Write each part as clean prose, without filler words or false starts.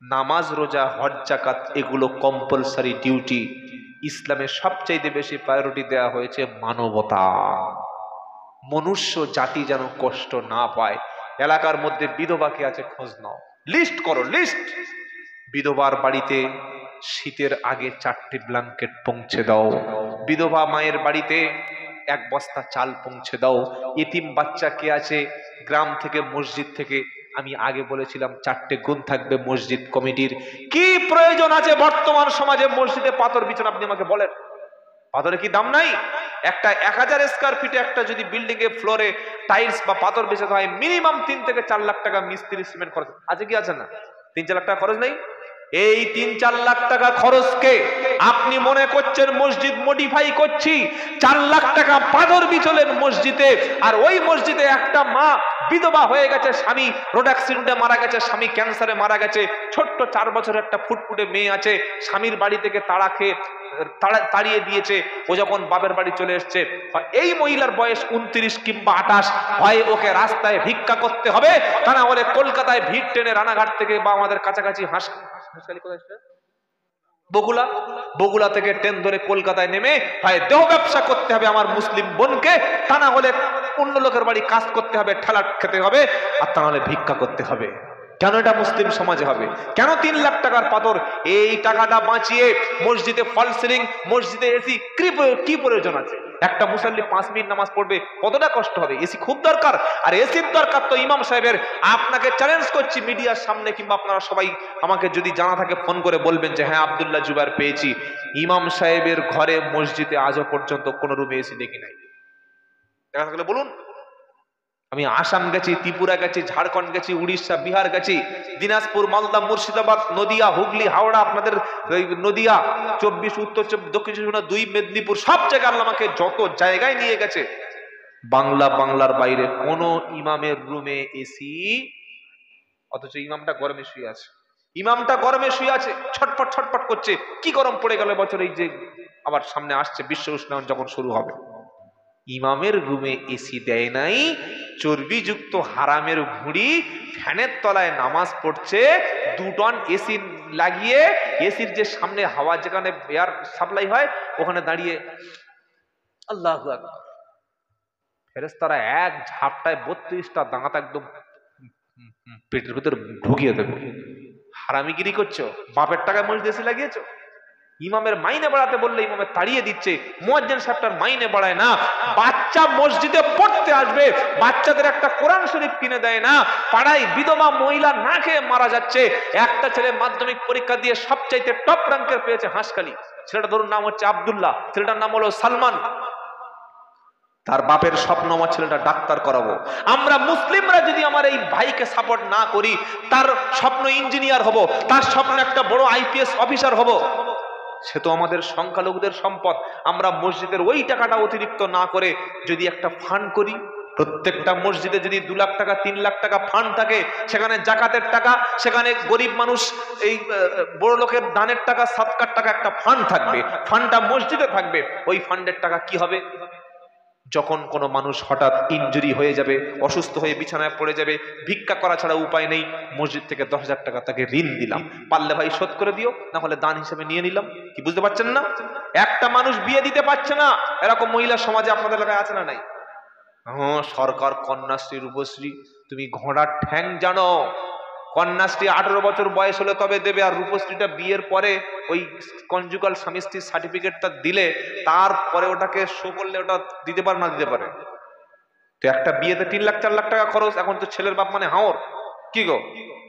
নামাজ, রোজা, হজ, যাকাত এগুলো কম্পালসারি ডিউটি। ইসলামে সবচাইতে বেশি প্রায়োরিটি দেওয়া হয়েছে মানবতা, মনুষ্য জাতি যেন কষ্ট না পায়। এলাকার মধ্যে বিধবা কে আছে খোঁজ নাও, লিস্ট করো, লিস্ট। বিধবার বাড়িতে শীতের আগে 4টি ব্ল্যাঙ্কেট পৌঁছে দাও। বিধবা মায়ের বাড়িতে 1 বস্তা চাল পৌঁছে দাও। এতিম বাচ্চা কে আছে গ্রাম থেকে, মসজিদ থেকে, আমি আগে বলেছিলাম 4টে গুণ থাকবে মসজিদ কমিটির। কি প্রয়োজন আছে বর্তমান সমাজে মসজিদে পাথর বিছানো? আপনি আমাকে বলেন, পাথরের কি দাম নাই? একটা 1000 স্কয়ার ফিটে একটা যদি বিল্ডিং এ ফ্লোরে টাইলস বা পাথর বিছাতে হয় মিনিমাম 3 থেকে 4 লাখ টাকা মিস্ত্রি সিমেন্ট খরচ আছে কি আছে না? 3-4 লাখ টাকা খরচ নেই? এই 3-4 লাখ টাকা খরচকে আপনি মনে করছেন মসজিদ মডিফাই করছি, 4 লাখ টাকা পাথর বিছলেন মসজিদে, আর ওই মসজিদে একটা মা বিধবা হয়ে গেছে, স্বামী রোড অ্যাক্সিডেন্টে মারা গেছে, স্বামী ক্যান্সারে মারা গেছে, ছোট্ট 4 বছরের একটা ফুটফুটে মেয়ে আছে, স্বামীর বাড়ি থেকে তাড়িয়ে দিয়েছে, ও যখন বাপের বাড়ি চলে এসছে, এই মহিলার বয়স 29 কিংবা 28, হয় ওকে রাস্তায় ভিক্ষা করতে হবে, তা না হলে কলকাতায় ভিড় টেনে রানাঘাট থেকে বা আমাদের কাছাকাছি বগুলা থেকে ট্রেন ধরে কলকাতায় নেমে হয় দেহ ব্যবসা করতে হবে আমার মুসলিম বোনকে, তা না হলে অন্য লোকের বাড়ি কাজ করতে হবে, ঠেলা খেতে হবে, আর তা না হলে ভিক্ষা করতে হবে। কেন এটা মুসলিম সমাজে হবে? কেন 3 লাখ টাকার পাথর? এই টাকাটা বাঁচিয়ে মসজিদে ফল সিলিং, মসজিদে এসি কি প্রয়োজন আছে? একটা মুসল্লি 5 মিনিট নামাজ পড়বে, কতটা কষ্ট হবে? এসি খুব দরকার, আর এসির দরকার তো ইমাম সাহেবের। আপনাকে চ্যালেঞ্জ করছি মিডিয়ার সামনে, কিংবা আপনারা সবাই আমাকে যদি জানা থাকে ফোন করে বলবেন যে হ্যাঁ আব্দুল্লাহ জুবায়ের পেয়েছি, ইমাম সাহেবের ঘরে মসজিদে আজও পর্যন্ত কোন রুমে এসি দেখি নাই। দেখা থাকলে বলুন। আমি আসাম গেছি, ত্রিপুরা গেছি, ঝাড়খণ্ড গেছি, উড়িষ্যা, বিহার গেছি, দিনাজপুর, মালদা, মুর্শিদাবাদ, নদিয়া, হুগলি, হাওড়া, আপনাদের নদিয়া, 24 উত্তর, দক্ষিণ 2 মেদিনীপুর, সব জায়গায় আল্লাহ আমাকে যত জায়গায় নিয়ে গেছে, বাংলার বাইরে কোন ইমামের রুমে এসি, অথচ ইমামটা গরমে শুয়ে আছে, ছটফট করছে। কি গরম পড়ে গেল বছর, এই যে আবার সামনে আসছে বিশ্ব উষ্ণায়ন যখন শুরু হবে, ইমামের রুমে এসি দেয় নাই, চর্বিযুক্ত হারামের ভুঁড়ি ফ্যানের তলায় নামাজ পড়ছে, 2 টন এসি লাগিয়ে, এসির যে সামনে হাওয়া যেখানে এয়ার সাপ্লাই হয় ওখানে দাঁড়িয়ে আল্লাহু আকবার। ফেরেশতারা এক ঝাপটায় 32টা দাঁত একদম পেটের ভিতর ঢুকিয়ে দেবে। হারামিগিরি করছো, বাপের টাকায় মসজিদে এসি লাগিয়েছো। ইমামের মাইনে বাড়াতে বললে ইমামের তাড়িয়ে দিচ্ছে, মুয়াজ্জিন সাহেবটার মাইনে বাড়ায় না, বাচ্চা মসজিদে পড়তে আসবে, বাচ্চাদের একটা কোরআন শরীফ কিনে দেয় না, পাড়ায় বিধবা মহিলা না খেয়ে মারা যাচ্ছে। একটা ছেলে মাধ্যমিক পরীক্ষা দিয়ে সবচাইতে টপ র্যাঙ্কের পেয়েছে হাঁসখালি, ছেলেটা ধরুন নাম হচ্ছে আব্দুল্লাহ, ছেলেটার নাম হলো সালমান, তার বাপের স্বপ্ন আমার ছেলেটা ডাক্তার করাবো। আমরা মুসলিমরা যদি আমার এই ভাইকে সাপোর্ট না করি, তার স্বপ্ন ইঞ্জিনিয়ার হব, তার স্বপ্ন একটা বড় আইপিএস অফিসার হব, সে তো আমাদের সংখ্যালঘুদের সম্পদ। আমরা মসজিদের ওই টাকাটা অতিরিক্ত না করে যদি একটা ফান্ড করি, প্রত্যেকটা মসজিদে যদি 2 লাখ টাকা 3 লাখ টাকা ফান্ড থাকে, সেখানে জাকাতের টাকা, সেখানে গরিব মানুষ এই বড় লোকের দানের টাকা, সাদকার টাকা, একটা ফান্ড থাকবে, ফান্ডটা মসজিদে থাকবে। ওই ফান্ডের টাকা কি হবে? যখন কোনো মানুষ হঠাৎ ইনজুরি হয়ে যাবে, অসুস্থ হয়ে বিছানায় পড়ে যাবে, ভিক্ষা করা ছাড়া উপায় নেই, মসজিদ থেকে 10,000 টাকা তাকে ঋণ দিলাম, পারলে ভাই শোধ করে দিও, না হলে দান হিসেবে নিয়ে নিলাম। কি বুঝতে পারছেন না? একটা মানুষ বিয়ে দিতে পারছে না, এরকম মহিলা সমাজে আপনাদের এলাকায় আছে না নাই? সরকার কন্যাশ্রী, রূপশ্রী, তুমি ঘোড়ার ঠ্যাং জানো? কন্যাশ্রী 18 বছর বয়স হলে তবে দেবে, আর রূপশ্রীটা বিয়ের পরে ওই কনজুগাল স্বামী স্ত্রীর সার্টিফিকেটটা দিলে তারপরে ওটাকে শো করলে ওটা দিতে পারে না দিতে পারে। তো একটা বিয়েতে 3 লাখ 4 লাখ টাকা খরচ। এখন তো ছেলের বাপ মানে হাওর, কি গো,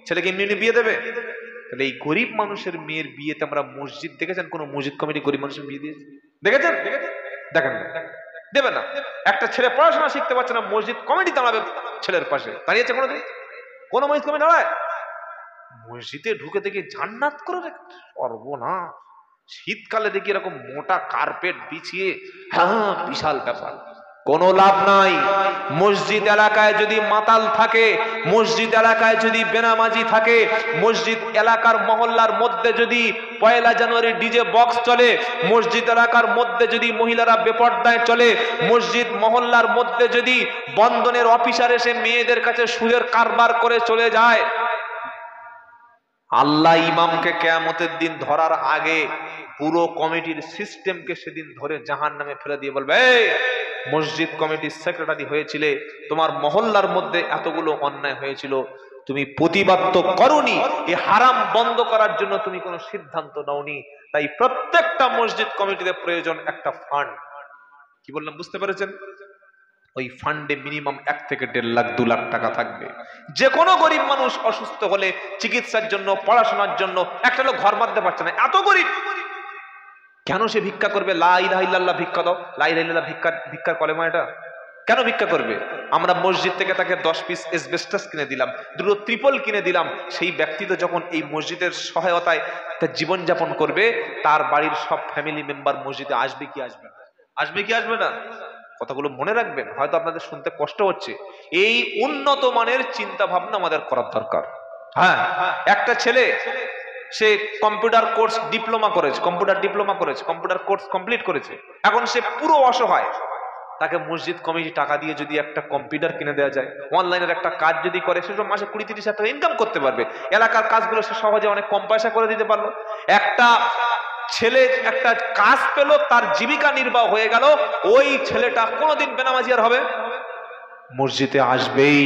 ছেলেকে এমনি বিয়ে দেবে? তাহলে এই গরিব মানুষের মেয়ের বিয়েতে আমরা মসজিদ দেখেছেন? কোন মসজিদ কমিটি গরিব মানুষের বিয়ে দিয়েছে? দেখেছেন? দেখেন না, দেবে না। একটা ছেলে পড়াশোনা শিখতে পারছে না, মসজিদ কমিটি দাঁড়াবে ছেলের পাশে, দাঁড়িয়েছে কোনোদিন? কোন মসজিদ কমিটি দাঁড়ায়? মসজিদে ঢুকে দেখি জান্নাত করে সর্বনাশ, শীতকালে দেখি এরকম মোটা কার্পেট বিছিয়ে, হ্যাঁ বিশাল ব্যাপার। কোনো লাভ নাই। মসজিদ এলাকায় যদি মাতাল থাকে, মসজিদ এলাকায় যদি বেনামাজি থাকে, মসজিদ এলাকার মহল্লার মধ্যে যদি 1 জানুয়ারি ডিজে বক্স চলে, মসজিদ এলাকার মধ্যে যদি মহিলারা বেপর্দায় চলে, মসজিদ মহল্লার মধ্যে যদি বন্ধনের অফিসার এসে মেয়েদের কাছে সুদের কারবার করে চলে যায়, আল্লাহ ইমামকে কিয়ামতের দিন ধরার আগে পুরো কমিটির সিস্টেমকে সেদিন ধরে জাহান্নামে ফেলে দিয়ে বলবে, এই মসজিদ কমিটির সেক্রেটারি হয়েছিলে, তোমার মহল্লার মধ্যে এতগুলো অন্যায় হয়েছিল, তুমি প্রতিবাদ তো করোনি, এই হারাম বন্ধ করার জন্য তুমি কোনো সিদ্ধান্ত নাওনি, তাই প্রত্যেকটা মসজিদ কমিটিতে প্রয়োজন একটা ফান্ড। কি বললাম বুঝতে পেরেছেন? ওই ফান্ডে মিনিমাম 1 থেকে 1.5 লাখ 2 লাখ টাকা থাকবে। যে কোনো গরিব মানুষ অসুস্থ হলে চিকিৎসার জন্য, পড়াশোনার জন্য একটা লোক ঘর বাঁধতে পারছে না, এত গরিব, কেন সে ভিক্ষা করবে? লা ইলাহা ইল্লাল্লাহ ভিক্ষা দাও, লা ইলাহা ইল্লাল্লাহ ভিক্ষার কলেমা এটা, কেন ভিক্ষা করবে? আমরা মসজিদ থেকে তাকে 10 পিস এসবেস্টাস কিনে দিলাম, 2টো ত্রিপল কিনে দিলাম, সেই ব্যক্তি তো যখন এই মসজিদের সহায়তায় তার জীবন যাপন করবে, তার বাড়ির সব ফ্যামিলি মেম্বার মসজিদে আসবে কি আসবে না? আসবে কি আসবে না? কথাগুলো মনে রাখবেন, হয়তো আপনাদের শুনতে কষ্ট হচ্ছে। এই উন্নত মানের চিন্তা ভাবনা আমাদের করার দরকার। হ্যাঁ, একটা ছেলে সে কম্পিউটার কোর্স ডিপ্লোমা করেছে, কম্পিউটার কোর্স কমপ্লিট করেছে, এখন সে পুরো অসহায়, তাকে মসজিদ কমিটি টাকা দিয়ে যদি একটা কম্পিউটার কিনে দেওয়া যায়, অনলাইনের একটা কাজ যদি করে, সে মাসে 20-30 হাজার টাকা ইনকাম করতে পারবে, এলাকার কাজগুলো সে সহজে অনেক কম পয়সা করে দিতে পারলো। একটা ছেলে একটা কাজ পেল, তার জীবিকা নির্বাহ হয়ে গেল, ওই ছেলেটা কোনোদিন বেনামাজি আর হবে? মসজিদে আসবেই।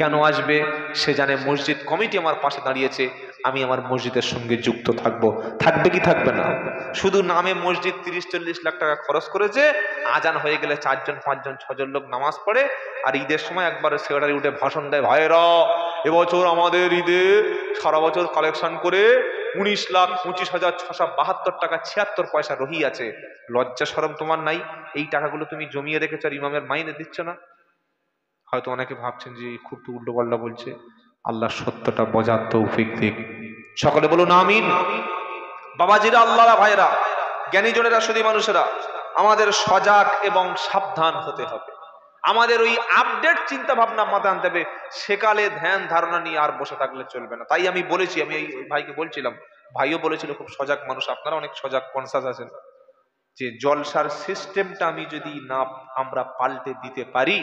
কেন আসবে? সে জানে মসজিদ কমিটি আমার পাশে দাঁড়িয়েছে, আমি আমার মসজিদের সঙ্গে যুক্ত থাকবো। থাকবে কি থাকবে না? শুধু নামে মসজিদ 30-40 লাখ টাকা খরচ করেছে, আজান হয়ে গেলে 4 জন 5 জন 6 জন লোক নামাজ পড়ে, আর ঈদের সময় একবার সেক্রেটারি উঠে ভাষণ দেয়, ভাইরা এবছর আমাদের ঈদে সারা বছর কালেকশন করে 19,25,672 টাকা 76 পয়সা রহি আছে। লজ্জা শরম তোমার নাই? এই টাকাগুলো তুমি জমিয়ে রেখেছো আর ইমামের মাইনে দিচ্ছ না। হয়তো অনেকে ভাবছেন যে খুব তো উল্টো পাল্টা বলছে, আল্লাহ সত্যটা বোঝার তৌফিক দিক। সকলে বলুন আমিন। বাবাজিরা, আল্লাহরা, ভাইরা, জ্ঞানীজনেরা, সুধী মানুষেরা, আমাদের সজাগ এবং সাবধান হতে হবে। আমাদের ওই আপডেট চিন্তা ভাবনা মাথায় আনতে হবে, সেকালে ধ্যান ধারণা নিয়ে আর বসে থাকলে চলবে না। তাই আমি বলেছি, আমি এই ভাইকে বলছিলাম, ভাইও বলেছিল, খুব সজাগ মানুষ আপনারা, অনেক সজাগ কনসাস আছেন, যে জলসার সিস্টেমটা আমি যদি না আমরা পাল্টে দিতে পারি,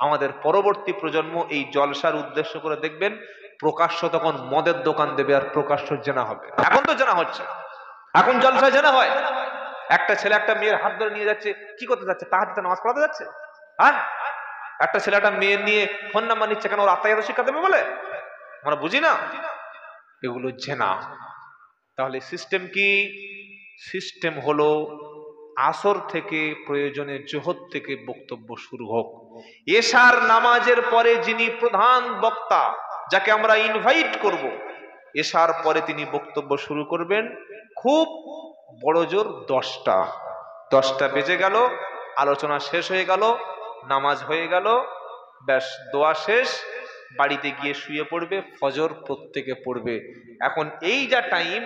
আমাদের পরবর্তী প্রজন্ম এই জলসার উদ্দেশ্য করে দেখবেন প্রকাশ্য তখন মদের দোকান দেবে আর প্রকাশ্য জেনা হবে। এখন তো জেনা হচ্ছে, এখন জলসা জেনা হয়। একটা ছেলে একটা মেয়ের হাত ধরে নিয়ে যাচ্ছে, কি করতে যাচ্ছে? তাহাজ্জুদে নামাজ পড়াতে যাচ্ছে। হ্যাঁ, একটা ছেলে একটা মেয়ের নিয়ে ফোন নাম্বার নিচ্ছে, কেন? ওর আত্মায়াত শিক্ষা দেবে বলে? আমরা বুঝি না, এগুলো জেনা। তাহলে সিস্টেম কি? সিস্টেম হলো আসর থেকে প্রয়োজনে জোহর থেকে বক্তব্য শুরু হোক, এশার নামাজের পরে যিনি প্রধান বক্তা, যাকে আমরা ইনভাইট করব, এশার পরে তিনি বক্তব্য শুরু করবেন। খুব বড় জোর 10টা বেজে গেল, আলোচনা শেষ হয়ে গেল, নামাজ হয়ে গেল, ব্যাস দোয়া শেষ, বাড়িতে গিয়ে শুয়ে পড়বে, ফজর প্রত্যেকে পড়বে। এখন এই যা টাইম,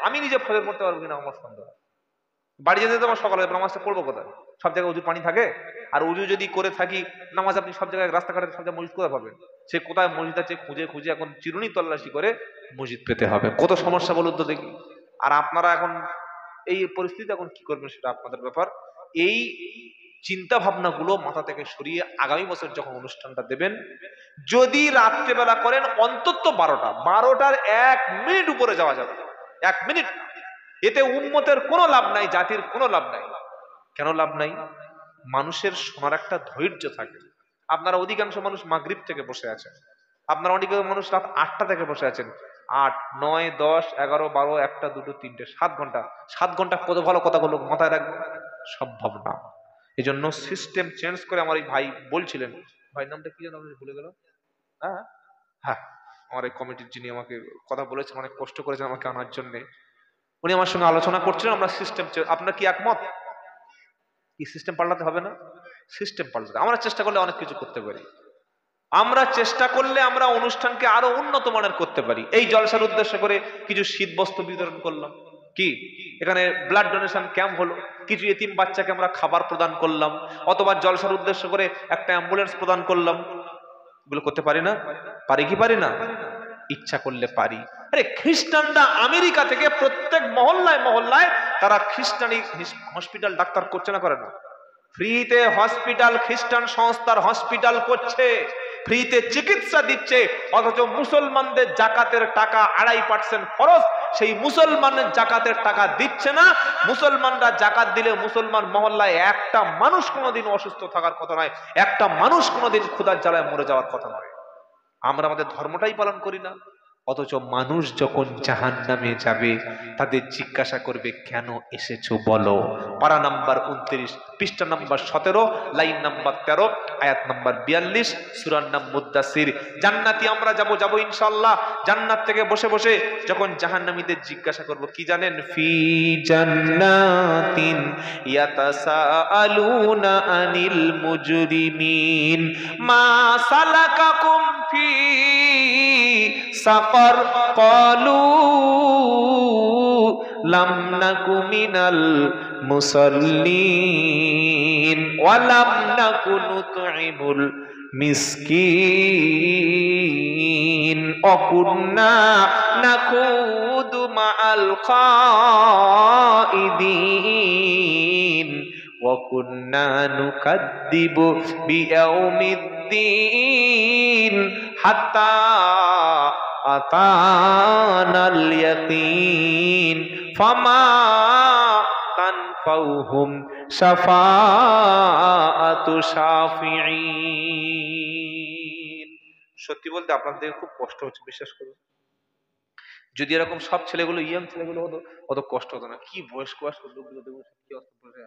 আমি নিজে ফজর পড়তে পারবো কিনা আমার সন্দেহ। বাড়ি যেতে তো আমার সকালে নামাজটা পড়বো কোথায়? সব জায়গায় উজুর পানি থাকে, আর উজু যদি করে থাকি, নামাজ আপনি সব জায়গায় রাস্তাঘাটে সব জায়গায় মসজিদ কোথায় পাবেন? সে কোথায় মসজিদ আছে খুঁজে খুঁজে এখন চিরুনি তল্লাশি করে মসজিদ পেতে হবে। কত সমস্যা বলুন তো দেখি। আর আপনারা এখন এই পরিস্থিতি এখন কি করবেন সেটা আপনাদের ব্যাপার। এই চিন্তা ভাবনাগুলো মাথা থেকে সরিয়ে আগামী বছর যখন অনুষ্ঠানটা দেবেন, যদি রাত্রেবেলা করেন অন্তত 12টার 1 মিনিট উপরে যাওয়া যাবে, 1 মিনিট। এতে উম্মতের কোনো লাভ নাই, জাতির কোনো লাভ নাই। কেন লাভ নাই? মানুষের শোনার একটা ধৈর্য থাকে। আপনারা অধিকাংশ মানুষ মাগরিব থেকে বসে আছেন, আপনারা অনেক মানুষ রাত 8টা থেকে বসে আছেন। 8, 9, 10, 11, 12, 1টা, 2টো, 3টে, 7 ঘন্টা কত ভালো কথাগুলো মাথায় রাখবে? সম্ভব না। এই জন্য সিস্টেম চেঞ্জ করে, আমার এই ভাই বলছিলেন, ভাই নামটা কি যেন ভুলে গেল, হ্যাঁ হ্যাঁ, আমার এই কমিটির যিনি আমাকে কথা বলেছেন, অনেক কষ্ট করেছেন আমাকে আনার জন্য, উনি আমার সঙ্গে আলোচনা করছিলেন। আমরা সিস্টেম, আপনার কি একমত? কি সিস্টেম পাল্টাতে হবে না? সিস্টেম পাল্টাতে আমরা চেষ্টা করলে অনেক কিছু করতে পারি। আমরা চেষ্টা করলে আমরা অনুষ্ঠানকে আরো উন্নত মানের করতে পারি। এই জলসার উদ্দেশ্য করে কিছু শীত বস্ত্র বিতরণ করলাম, কি এখানে ব্লাড ডোনেশন ক্যাম্প হলো, কিছু এতিম বাচ্চাকে আমরা খাবার প্রদান করলাম, অথবা জলসার উদ্দেশ্য করে একটা অ্যাম্বুলেন্স প্রদান করলাম। এগুলো করতে পারি না? পারি কি পারি না? ইচ্ছা করলে পারি। আরে খ্রিস্টানরা আমেরিকা থেকে প্রত্যেক মহল্লায় মহল্লায় তারা খ্রিস্টানি হসপিটাল ডাক্তার করছে না, করে না? ফ্রিতে হসপিটাল, খ্রিস্টান সংস্থার হসপিটাল করছে, ফ্রিতে চিকিৎসা দিচ্ছে, অথচ মুসলমানদের জাকাতের টাকা 2.5% খরচ, সেই মুসলমানের জাকাতের টাকা দিচ্ছে না। মুসলমানরা জাকাত দিলে মুসলমান মহল্লায় একটা মানুষ কোনোদিন অসুস্থ থাকার কথা নয়, একটা মানুষ কোনোদিন ক্ষুধার জ্বালায় মরে যাওয়ার কথা নয়। আমরা আমাদের ধর্মটাই পালন করি না। অথচ মানুষ যখন জাহান্নামে যাবে তাদের জিজ্ঞাসা করবে, কেন এসেছো বলো। পারা নাম্বার 29, পৃষ্ঠা নাম্বার 17, লাইন নাম্বার 13, আয়াত নাম্বার 42, সূরার নাম মুদ্দাসির। জান্নাতি আমরা যাব ইনশাআল্লাহ। জান্নাত থেকে বসে বসে যখন জাহান্নামীদের জিজ্ঞাসা করব, কি জানেন? ফি জান্নাতিন ইয়াতাসাআলুনা আনিল মুজরিমিন মা সালাকাকুম ফি সাকার ক্বালু লাম নাকু মিনাল মুসাল্লিন ওয়া লাম নাকু নুতঈমুল মিসকিন ওয়া কুন্না নাকুদু মাআল খাইদিন ওয়া কুন্না নুকাদ্দিবু বিয়াউমিদ্দিন হাত্তা আতানাল ইয়াকিন ফামা তানফাউহুম শাফাআতু শাফিঈন। সত্যি বলতে আপনাদের খুব কষ্ট হচ্ছে, বিশ্বাস করুন। যদি এরকম সব ছেলেগুলো ইয়াং ছেলেগুলো হতো, অত কষ্ট হতো না। কি বয়স্ক লোকগুলো দেখবো কি অবস্থা বলে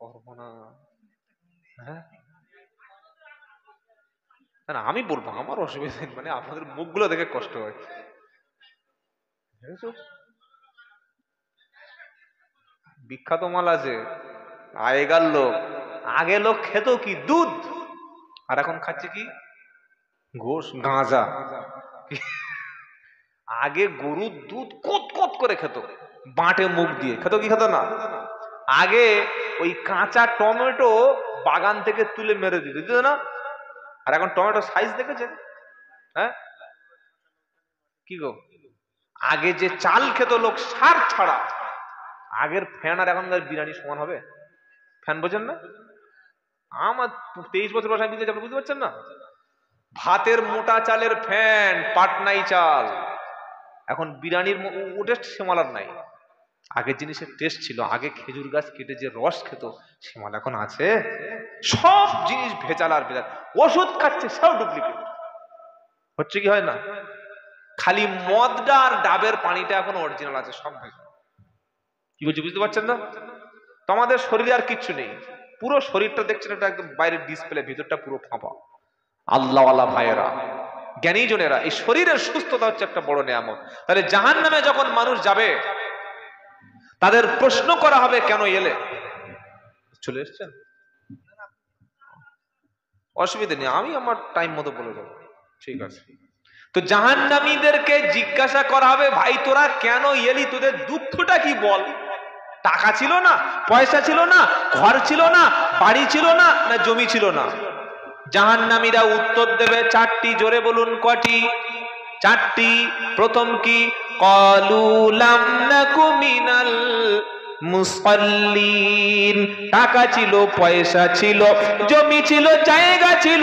করবো না। হ্যাঁ না, আমি বলবো আমার অসুবিধা নেই, মানে আপনাদের মুখগুলো দেখে কষ্ট হয়। বিখ্যাত মাল আছে, আগেকার লোক, আগে লোক খেত কি দুধ, আর এখন খাচ্ছে কি ঘোষ গাঁজা। আগে গরুর দুধ কোত কোত করে খেত, বাঁটে মুখ দিয়ে খেত, কি খেত না। আগে ওই কাঁচা টমেটো বাগান থেকে তুলে মেরে দিত না। আর এখন টমেটো সাইজ দেখেছেন? হ্যাঁ কি গো, আগে যে চাল খেত লোক সার ছাড়া, আগের ফ্যান আর এখনকার বিরিয়ানি সমান হবে? ফ্যান বোঝেন না? আমার 23 বছর বয়স, আপনি বুঝতে পারছেন না? ভাতের মোটা চালের ফ্যান, পাটনাই চাল। এখন বিরিয়ানির ওটা সেমালার নাই। আগের জিনিসের টেস্ট ছিল। আগে খেজুর গাছ কেটে যে রস খেত, সেমাল এখন আছে? সব জিনিস ভেজাল আর ভেজাল। ওষুধ খাচ্ছে, সব ডুপ্লিকেট। হচ্ছে কি হয় না? খালি মদটা আর ডাবের পানিটা এখন অরিজিনাল আছে, সব ভেজাল। কি বলছি বুঝতে পারছেন না? তোমাদের শরীরে আর কিচ্ছু নেই, পুরো শরীরটা দেখছেন এটা একদম বাইরের ডিসপ্লে, ভিতরটা পুরো ফাঁপা। আল্লাহওয়ালা ভাইয়েরা, জ্ঞানী জনেরা, এই শরীরের সুস্থতা হচ্ছে একটা বড় নিয়ামত। তাহলে জাহান্নামে যখন মানুষ যাবে তাদের প্রশ্ন করা হবে, কেন এলে? চলে এসছেন? অসুবিধা নেই, আমি আমার টাইম মতো বলে দেবো, ঠিক আছে। তো জাহান্নামীদেরকে জিজ্ঞাসা করা হবে, ভাই তোরা কেন এলি, তোদের দুঃখটা কি বল? টাকা ছিল না, পয়সা ছিল না, ঘর ছিল না, বাড়ি ছিল না, না জমি ছিল না? জাহান্নামীরা উত্তর দেবে 4টি, জোরে বলুন কটি? 4টি। প্রথম কি? ক্বালু লাম নাকু মিনাল মুসাল্লিন। টাকা ছিল, পয়সা ছিল, জমি ছিল, জায়গা ছিল,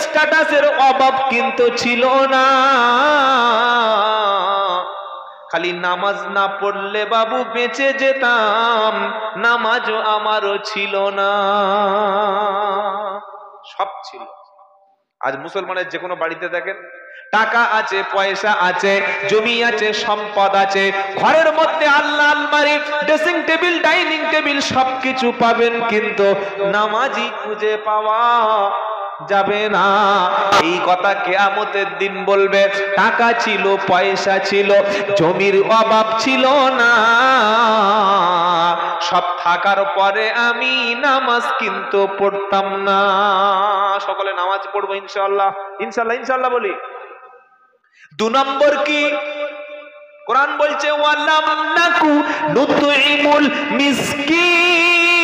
স্ট্যাটাসের অভাব কিন্তু ছিল না। খালি নামাজ না পড়লে বাবু বেঁচে যেতাম, নামাজও আমারও ছিল না। সব ছিল। আজ মুসলমানের যে কোনো বাড়িতে দেখেন, টাকা আছে, পয়সা আছে, জমি আছে, সম্পদ আছে, ঘরের মধ্যে আল্লাহ আলমারি, ড্রেসিং টেবিল, ডাইনিং টেবিল সবকিছু পাবেন, কিন্তু নামাজি খুঁজে পাওয়া যাবে না। এই কথা কিয়ামতের দিন বলবে। টাকা ছিল, পয়সা ছিল, জমির অভাব ছিল না, সব থাকার পরে আমি নামাজ কিন্তু পড়তাম না। সকলে নামাজ পড়বো ইনশাআল্লাহ, ইনশাআল্লাহ, ইনশাআল্লাহ বলি। 2 নম্বর কি? কোরআন বলছে ওয়ালাম নাকু নুতঈমুল মিসকিন,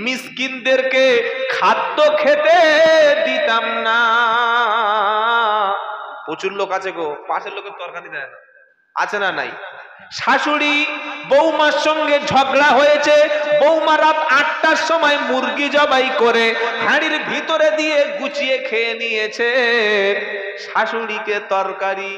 মিসকিনদেরকে খাদ্য খেতে দিতাম না। প্রচুর লোক আছে গো, পাশের লোকের তরকারি দেয় না, আছে না নাই? শাশুড়ি বৌমার সঙ্গে ঝগড়া হয়েছে, বৌমা রাত 8টার সময় মুরগি জবাই করে হাঁড়ির ভিতরে দিয়ে গুছিয়ে খেয়ে নিয়েছে, শাশুড়িকে তরকারি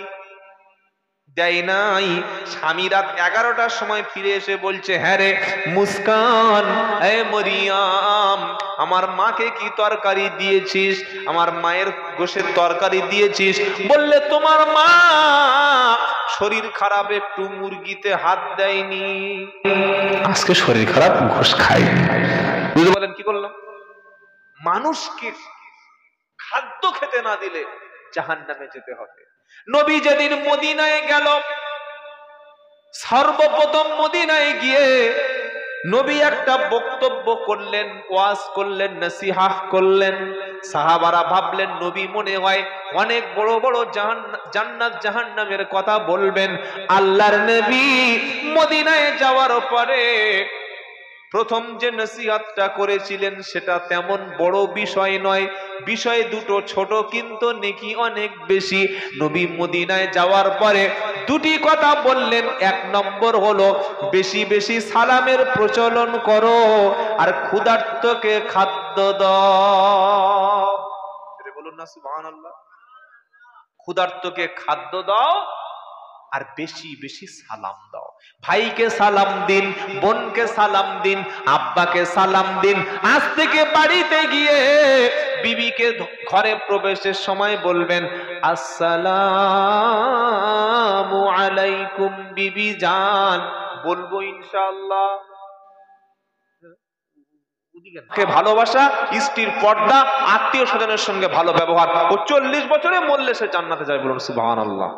দেয় নাই। স্বামী রাত 11টার সময় ফিরে এসে বলছে, হ্যাঁ রে মুস্কান, এ মরিয়াম, আমার মাকে কি তরকারি দিয়েছিস? আমার মায়ের গোশের তরকারি দিয়েছিস? বললে তোমার মা শরীর খারাপ, একটু মুরগিতে হাত দেয়নি, আজকে শরীর খারাপ, গোশ খাইনি। বুঝতে বলেন কি করলাম? মানুষকে খাদ্য খেতে না দিলে জাহান্নামে যেতে হবে। নবী যেদিন মদিনায় গেল, সর্বপ্রথম মদিনায় গিয়ে নবী একটা বক্তব্য করলেন, ওয়াজ করলেন, নসিহত করলেন। সাহাবারা ভাবলেন নবী মনে হয় অনেক বড় বড় জান্নাত জাহান্নামের কথা বলবেন। আল্লাহর নবী মদিনায় যাওয়ার পরে প্রথম যে নসিহতটা করেছিলেন সেটা তেমন বড় বিষয় নয়, বিষয় দুটো ছোট কিন্তু নেকি অনেক বেশি। নবী মদিনায় যাওয়ার পরে দুটি কথা বললেন। এক নম্বর হলো বেশি বেশি সালামের প্রচলন করো, আর ক্ষুধার্তকে খাদ্য দাও। বলুন না সুবহানাল্লাহ। ক্ষুধার্তকে খাদ্য দাও আর বেশি বেশি সালাম দাও। ভাইকে সালাম দিন, বোনকে সালাম দিন, আব্বাকে সালাম দিন। আজ থেকে বাড়িতে গিয়ে বিবিকে ঘরে প্রবেশের সময় বলবেন, আসসালামু আলাইকুম বিবি জান। বলবো ইনশাআল্লাহ। ভালোবাসা, স্ত্রীর পর্দা, আত্মীয় স্বজনের সঙ্গে ভালো ব্যবহার। ও 40 বছরে মরলে সে জান্নাতে যায়। বলুন সুবহানাল্লাহ।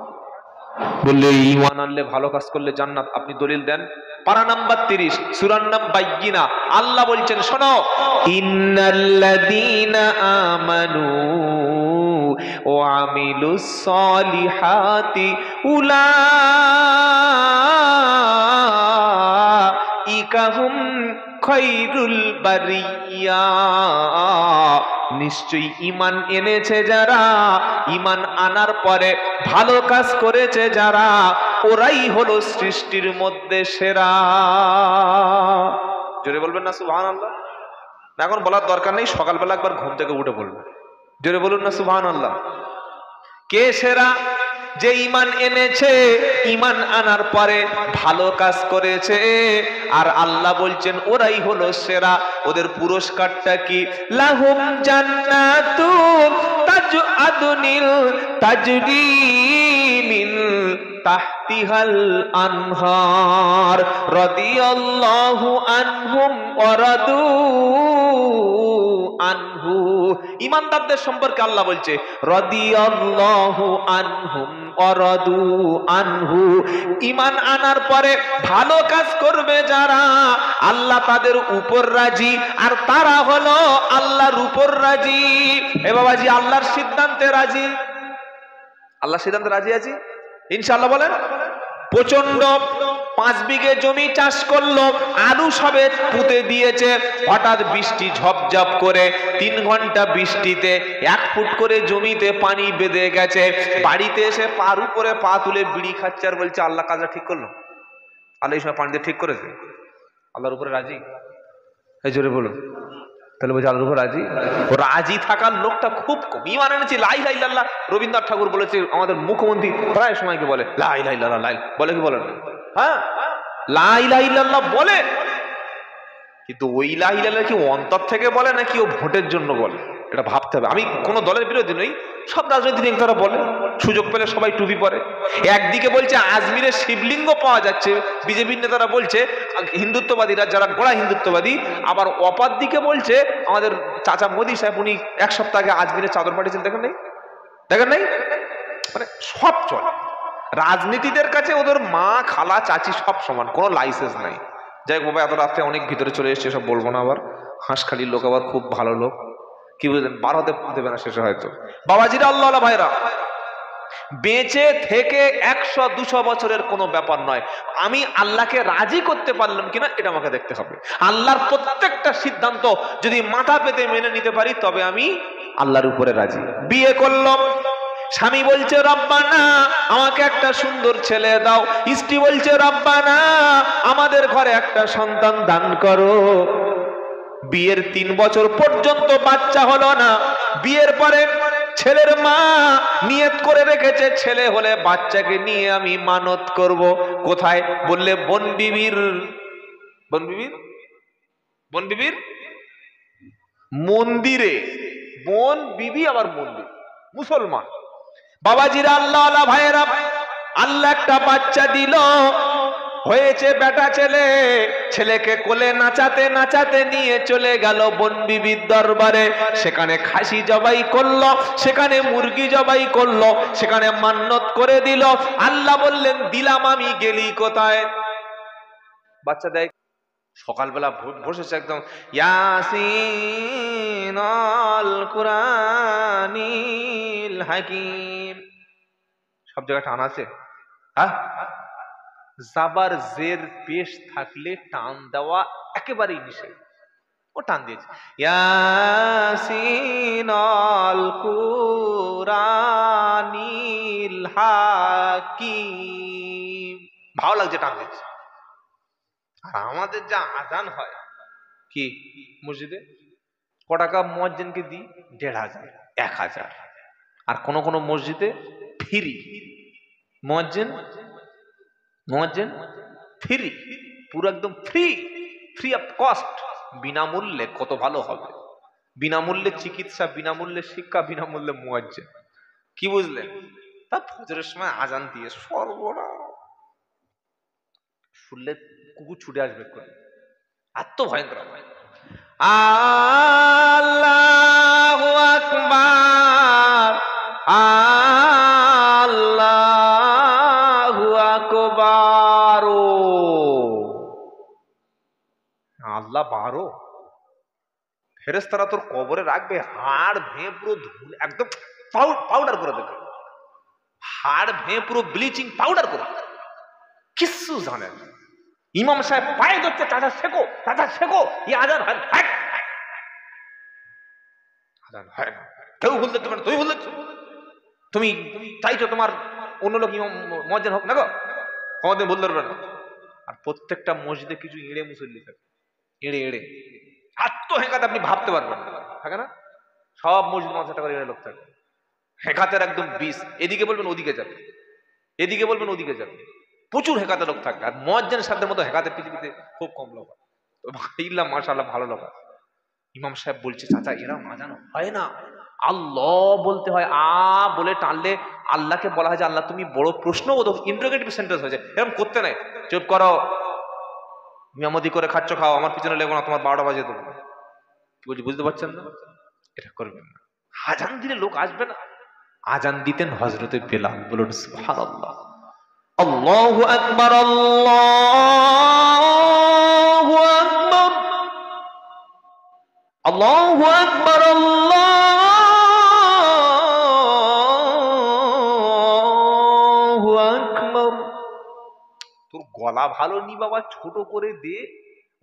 বললে ঈমান আনলে ভালো কাজ করলে জান্নাত, আপনি দলিল দেন। পারা নাম্বার 30, সূরার নাম বাইয়িনা। আল্লাহ বলছেন শোনো, ইন্নাল্লাযীনা আমানু ওয়া আমিলুস সলিহাতি উলাইকা হুম খায়রুল বারিয়া। নিশ্চয়ই ঈমান এনেছে যারা, ঈমান আনার পরে ভালো কাজ করেছে যারা, ওরাই হলো সৃষ্টির মধ্যে সেরা। জোরে বলবেন না সুবহানাল্লাহ। এখন বলার দরকার নেই, সকালবেলা একবার ঘুম থেকে উঠে বলবেন। জোরে বলুন না সুবহানাল্লাহ। কে সেরা? যে ঈমান এনেছে, ঈমান আনার পরে ভালো কাজ করেছে, আর আল্লাহ বলছেন ওরাই হলো সেরা। ওদের পুরস্কারটা কি? লাহুম জান্নাতুন তাজআদুনিল তাজরি মিন তাহতিহাল আনহার রাদিয়াল্লাহু আনহুম ওয়া রাদু আনহু। ঈমানদারদের সম্পর্কে আল্লাহ বলছে রাদিয়াল্লাহু আনহুম ওয়া রাদু আনহু। ঈমান আনার পরে ভালো কাজ করবে যারা, আল্লাহ তাদের উপর রাজি, আর তারা হলো আল্লাহর উপর রাজি। এ বাবাজি, আল্লাহর সিদ্ধান্তে রাজি। আল্লাহর সিদ্ধান্তে রাজি আছি ইনশাআল্লাহ। বলেন। প্রচন্ড 5 বিঘে জমি চাষ করলো, আলু সবে পুঁতে দিয়েছে, হঠাৎ বৃষ্টি ঝপঝপ করে 3 ঘন্টা বৃষ্টিতে 1 ফুট করে জমিতে পানি বেঁধে গেছে। বাড়িতে এসে পার উপরে পা তুলে বিড়ি খাচ্ছে আর বলছে আল্লাহ কাজটা ঠিক করলো। আল্লাহ এই সময় পানি দিয়ে ঠিক করেছে। আল্লাহর উপরে রাজি? এই জোরে বলুন। তাহলে বলছে আল্লাহর উপর রাজি। ও রাজি থাকার লোকটা খুব কম। ঈমান এনেছে লা ইলাহা ইল্লাল্লাহ। রবীন্দ্রনাথ ঠাকুর বলেছে, আমাদের মুখ্যমন্ত্রী প্রায় সময়কে বলে লা ইলাহা ইল্লাল্লাহ। বলে কি বলে না? হ্যাঁ, লা ইলাহা ইল্লাল্লাহ বলে, কিন্তু ওই লা ইলাহা ইল্লাল্লাহ কি অন্তর থেকে বলে নাকি ও ভোটের জন্য বলে? এটা ভাবতে হবে। আমি কোনো দলের বিরোধী নই, সব রাজনৈতিক নেতারা বলে, সুযোগ পেলে সবাই টুপি পরে। একদিকে বলছে আজমিরে শিবলিঙ্গ পাওয়া যাচ্ছে, বিজেপির নেতারা বলছে, হিন্দুত্ববাদীরা যারা গোড়া হিন্দুত্ববাদী, আবার অপর দিকে বলছে আমাদের চাচা মোদী সাহেব উনি 1 সপ্তাহ আগে আজমিরে চাদর পাঠিয়েছেন। দেখেন নাই? দেখেন নাই? মানে সব চলে। রাজনীতিদের কাছে ওদের মা, খালা, চাচি সব সমান, কোনো লাইসেন্স নাই। যাই হোক বাবা, এত রাত্রে অনেক ভিতরে চলে এসছে, সব বলবো না। আবার হাঁসখালির লোক আবার খুব ভালো লোক, কি বুঝলেন, 12 হতে দেবে না শেষে হয়তো। বাবাজিরা, আল্লাহ ভাইরা, বেঁচে থেকে 100-200 বছরের কোনো ব্যাপার নয়। আমি আল্লাহকে রাজি করতে পারলাম কিনা এটা আমাকে দেখতে হবে। আল্লাহর প্রত্যেকটা সিদ্ধান্ত যদি মাথা পেতে মেনে নিতে পারি তবে আমি আল্লাহর উপরে রাজি। বিয়ে করলাম, স্বামী বলছে রব্বানা আমাকে একটা সুন্দর ছেলে দাও, স্ত্রী বলছে রব্বানা আমাদের ঘরে একটা সন্তান দান করো। বিয়ের 3 বছর পর্যন্ত বাচ্চা হলো না। বিয়ের পরে ছেলের মা নিয়ত করে রেখেছে ছেলে হলে বাচ্চাকে নিয়ে আমি মানত করব। কোথায়? বললে বন বিবির মন্দিরে। বন বিবি আবার মন্দির, মুসলমান। বাবাজিরা, আল্লাহ ভাইয়েরা, আল্লাহ একটা বাচ্চা দিল, হয়েছে বেটা ছেলে। ছেলেকে কোলে নাচাতে নাচাতে নিয়ে চলে গেল বন বিবির দরবারে। সেখানে খাসি জবাই করলো, সেখানে মুরগি জবাই করলো, সেখানে মান্নত করে দিল। আল্লাহ বললেন দিলাম আমি, গেলি কোথায়? বাচ্চা দেয়। সকালবেলা বসেছে একদম, ইয়াসিন আল কুরআনিল হাকিম। সব জায়গায় টান আছে, হ্যাঁ? জাবার জের পেশ থাকলে টান দেওয়া একেবারেই নিষেধ। ও টান দিয়েছে, ইয়াসিন আল কুরআনিল হাকিম। ভালো লাগছে, টান দিয়েছে। আর আমাদের যা আজান হয় কি মসজিদে, ক টাকা মুয়াজ্জিনকে দিই? ১,৫০০, ১,০০০। আর কোন কোন মসজিদে ফ্রি মুয়াজ্জিন ফ্রি, পুরো একদম ফ্রি অফ কস্ট, বিনামূল্যে। কত ভালো হবে! বিনামূল্যে চিকিৎসা, বিনামূল্যে শিক্ষা, বিনামূল্যে মুয়াজ্জিন। কি বুঝলেন? তা ফজরের সময় আজান দিয়ে সর্বনাশ, শুনলে কুকুর ছুটে আসবে করে, এত ভয়ঙ্কর। আল্লাহু আকবার, আল্লাহু আকবার। আল্লাহ 12। ফেরেশতারা তোর কবরে রাখবে, হাড় ভেঙে পুরো একদম পাউডার করে দেবে, হাড় ভেঙে পুরো ব্লিচিং পাউডার করে দেবে। কিচ্ছু জানে না। ইমাম সাহেব পায়ে ধরছে, চাচা শেখো, চাচা শেখো, এই আজান হয় না, আজান হয় না। কেউ ভুল দেখতে পারে, তুমি ভুল দেখছো, তুমি চাইছো তোমার অন্য লোক ইমাম মুয়াজ্জিন হোক না গো, কোনোদিন ভুল ধরবে না। আর প্রত্যেকটা মসজিদে কিছু এড়ে মুসল্লি থাকে, এড়ে এত হেঁকাতে আপনি ভাবতে পারবেন না, থাকে না? সব মসজিদ মাদ্রাসা করে এড়ে লোক থাকে, হেঁকাতের একদম বিষ। এদিকে বলবেন ওদিকে যাবে, এদিকে বলবেন ওদিকে যাবে, প্রচুর হেঁকাতে লোক থাকে। আর মুয়াজ্জিনের সাথে মতো হেঁকাতে পৃথিবীতে খুব কম লোক হয়। তো ভাইলা মাশাআল্লাহ ভালো লোক আছে। ইমাম সাহেব বলছে চাচা এরা আজান হয় না, আল্লাহ বলতে হয়। বলে টানলে আল্লাহকে বলা হয় যে আল্লাহ তুমি বড় প্রশ্নবোধক, ইন্টারোগেটিভ সেন্টেন্স হয়েছে, এরকম করতে নাই। চুপ করো, মিয়ামতি করে খাচ্ছ খাও, আমার পিছনে লেগো না, তোমার 12টা বাজে দেবো। কি বলছি বুঝতে পারছেন না? এটা করবেন না। আজান দিলে লোক আসবে না। আজান দিতেন হযরতে বেলাল। বলুন সুবহানাল্লাহ। আল্লাহু আকবার, আল্লাহু আকবার, আল্লাহু আকবার, আল্লাহু আকবার। তোর গলা ভালো নি বাবা, ছোট করে দে।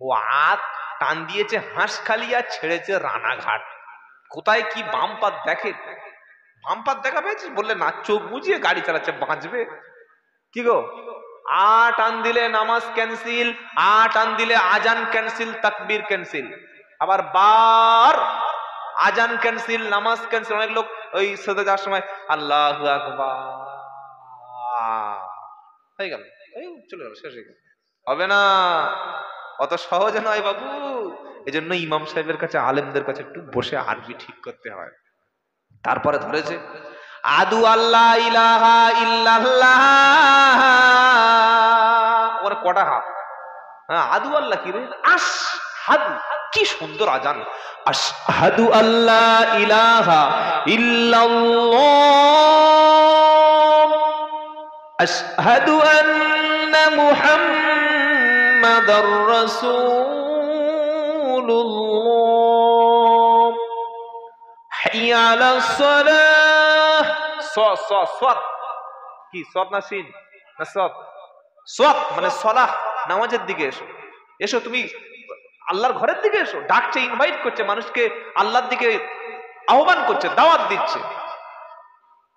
ও আত টান দিয়েছে হাঁসখালি আর ছেড়েছে রানাঘাট। কোথায় কি বাম পাত দেখে, বাম পাত দেখা পেয়েছিস? বললে না, চোখ বুঝিয়ে গাড়ি চালাচ্ছে, বাঁচবে কি গো? টান দিলে নামাজ ক্যান্সেল, টান দিলে আজান ক্যান্সেল, তাকবীর ক্যান্সেল। আবার বার আজান ক্যান্সেল, নামাজ ক্যান্সেল। অনেক লোক ওই সাথে যাওয়ার সময় আল্লাহু আকবার হয়ে গেল, এই চলে গেল, শেষ হয়ে গেল। হবে না, অত সহজ নয় বাবু। এই জন্য ইমাম সাহেবের কাছে, আলেমদের কাছে একটু বসে আরবি ঠিক করতে হয়। তারপরে ধরেছে আদু আল্লাহ ইলাহা ইল্লাল্লাহ, ওর কটা হাত? আদু আল্লাহ কি রে? আশহাদু, কি সুন্দর আজান। আশহাদু আল্লাহ ইলাহা ইল্লাল্লাহ, আশহাদু আন্না মুহাম্মাদার রাসূলুল্লাহ, হাইয়া আলাস সালাহ। সদ কি? সদ না সিন না সদ? সদ মানে সলাহ, নামাজের দিকে এসো, এসো তুমি আল্লাহর ঘরের দিকে এসো। ডাকছে, ইনভাইট করছে মানুষকে, আল্লাহর দিকে আহ্বান করছে, দাওয়াত দিচ্ছে।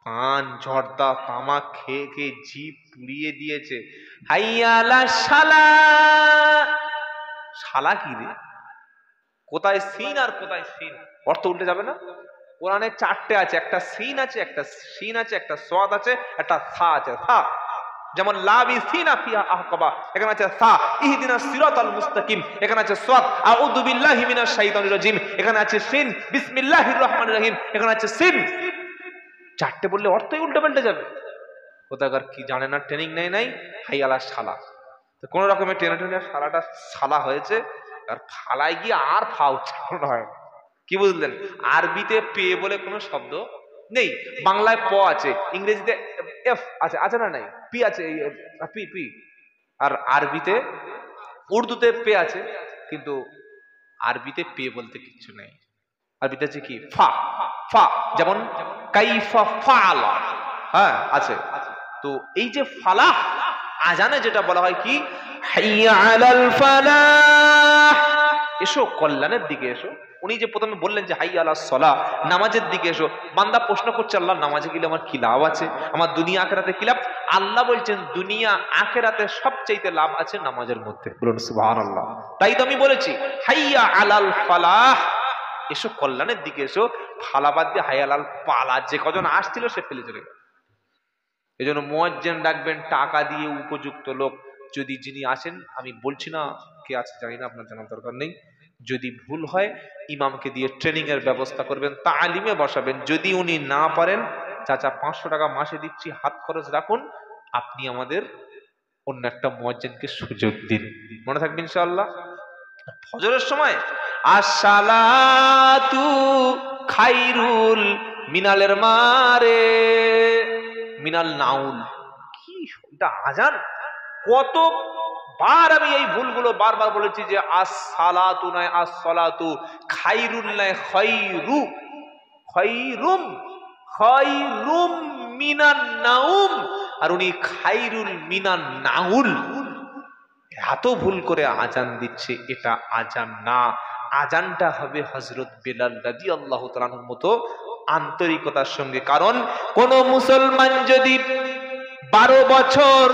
পান জর্দা তামাক খেয়ে খেয়ে জিভ পুড়িয়ে দিয়েছে। হাইয়া আলা শালা, শালা কি রে? কোথায় সিন আর কোথায় সিন, অর্থ উল্টে যাবে না? কোরআনে চারটে আছে, একটা সিন আছে, একটা সিন আছে, একটা সাদ আছে, একটা সা আছে। সা যেমন লাবিসিনা ফিহা আহকাবা, এখানে আছে সা ইহদিনাস সিরাতাল মুস্তাকিম, এখানে আছে সাদ আউযু বিল্লাহি মিনাশ শাইতানির রাজিম, এখানে আছে সিন বিসমিল্লাহির রহমানির রহিম, এখানে আছে সিন। চারটে বললে অর্থই উল্টে পাল্টে যাবে। কোথাকার কি জানে না, ট্রেনিং নেই নাই, হাই আলা শালা। তো কোন রকমের টেনে টেনে শালাটা শালা হয়েছে, আর ফালায় গিয়ে আর ফা উচ্চারণ হয়। কি বুঝলেন? আরবিতে পে বলে কোনো শব্দ নেই, বাংলায় প আছে, ইংরেজিতে এফ আছে, আছে না নাই? পি আছে, পি পি। আর আরবিতে উর্দুতে পে আছে, কিন্তু আরবিতে পে বলতে কিচ্ছু নেই। আরবিতে আছে কি? ফা। ফা যেমন কাইফা ফালা, হ্যাঁ আছে। তো এই যে ফালাহ, আজানে যেটা বলা হয় কি, হাইয়া আলাল ফালাহ, এসো কল্যাণের দিকে এসো। উনি যে প্রথমে বললেন যে হাইয়া আলাস সালাহ, নামাজের দিকে এসো। বান্দা প্রশ্ন করছে, আল্লাহ নামাজে গেলে আমার কি লাভ আছে? আমার দুনিয়া আখেরাতে কি লাভ? আল্লাহ বলছেন দুনিয়া আখেরাতে সবচাইতে লাভ আছে নামাজের মধ্যে। বলুন সুবহানাল্লাহ। তাই তো আমি বলেছি হাইয়া আলাল ফালাহ, এসো কল্যাণের দিকে এসো। ফালাবাদ দিয়ে হাইয়া আলাল পালা, যে কজন আসছিল সে ফেলে চলে গেল। এই জন্য মুয়াজ্জিন রাখবেন টাকা দিয়ে উপযুক্ত লোক। যদি যিনি আসেন, আমি বলছি না কে আছে জানি না, আপনার জানার দরকার নেই, যদি ভুল হয় ইমামকে দিয়ে ট্রেনিং এর ব্যবস্থা করবেন, তালিমে বসাবেন। যদি উনি না পারেন, চাচা 500 টাকা মাসে দিচ্ছি, হাত খরচ রাখুন, আপনি আমাদের অন্য একটা মুয়াজ্জিনকে সুযোগ দিন। মনে থাকবে ইনশাআল্লাহ। ফজরের সময় আসসালাতু খাইরুল মিনালের মারে মিনাল নাউল, কি এটা আজান? কতবার আমি এই ভুলগুলো বারবার বলেছি যে আসসালাতু নয় আসসালাতু, খাইরুল নয় খাইরু, খাইরুম, খাইরুম মিনান নাউম, আর উনি খাইরুল মিনান নাউল। এত ভুল করে আজান দিচ্ছে, এটা আজান না। আজানটা হবে হযরত বেলাল রাদিয়াল্লাহু তাআলার মতো আন্তরিকতার সঙ্গে। কারণ কোন মুসলমান যদি 12 বছর